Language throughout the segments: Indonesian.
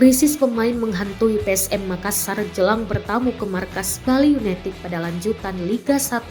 Krisis pemain menghantui PSM Makassar jelang bertamu ke markas Bali United pada lanjutan Liga 1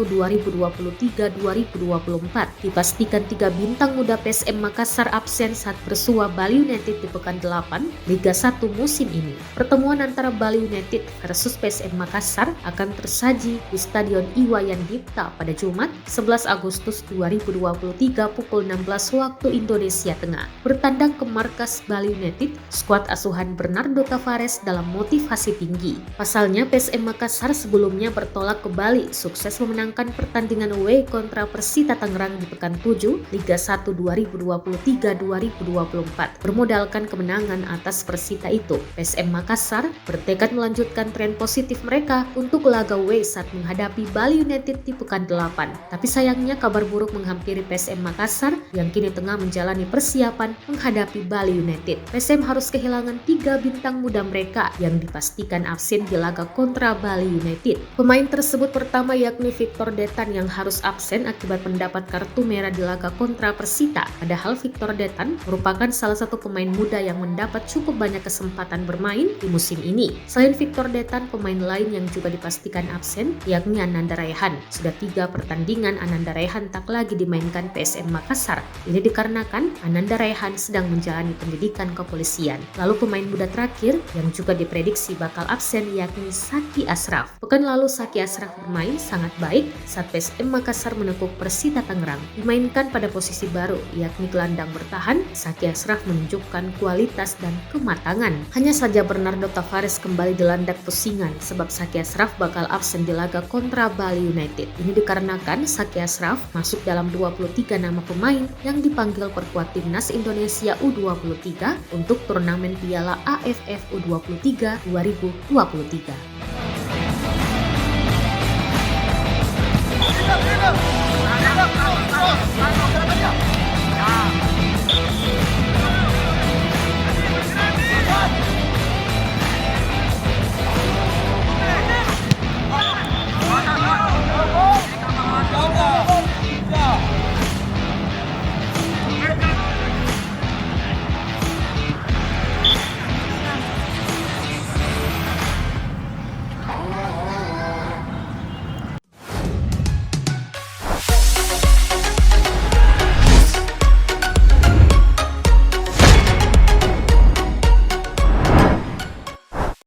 2023-2024. Dipastikan 3 bintang muda PSM Makassar absen saat bersua Bali United di pekan 8 Liga 1 musim ini. Pertemuan antara Bali United versus PSM Makassar akan tersaji di Stadion Iwayan Dipta pada Jumat 11 Agustus 2023 pukul 16 waktu Indonesia Tengah. Bertandang ke markas Bali United, skuad asuhan Bernardo Tavares dalam motivasi tinggi. Pasalnya PSM Makassar sebelumnya bertolak ke Bali, sukses memenangkan pertandingan away kontra Persita Tangerang di pekan 7 Liga 1 2023-2024. Bermodalkan kemenangan atas Persita itu, PSM Makassar bertekad melanjutkan tren positif mereka untuk laga away saat menghadapi Bali United di pekan 8. Tapi sayangnya kabar buruk menghampiri PSM Makassar yang kini tengah menjalani persiapan menghadapi Bali United. PSM harus kehilangan 3 bintang muda mereka yang dipastikan absen di laga kontra Bali United. Pemain tersebut pertama yakni Victor Detan yang harus absen akibat mendapat kartu merah di laga kontra Persita. Padahal Victor Detan merupakan salah satu pemain muda yang mendapat cukup banyak kesempatan bermain di musim ini. Selain Victor Detan, pemain lain yang juga dipastikan absen yakni Ananda Raihan. Sudah 3 pertandingan Ananda Raihan tak lagi dimainkan PSM Makassar. Ini dikarenakan Ananda Raihan sedang menjalani pendidikan kepolisian. Lalu pemain muda terakhir yang juga diprediksi bakal absen yakni Saki Ashraf. Pekan lalu Saki Ashraf bermain sangat baik saat PSM Makassar menekuk Persita Tangerang. Dimainkan pada posisi baru yakni gelandang bertahan, Saki Ashraf menunjukkan kualitas dan kematangan. Hanya saja Bernardo Tavares kembali dilandak pusingan sebab Saki Ashraf bakal absen di laga kontra Bali United. Ini dikarenakan Saki Ashraf masuk dalam 23 nama pemain yang dipanggil perkuat timnas Indonesia U23 untuk turnamen Piala AFF U23 2023.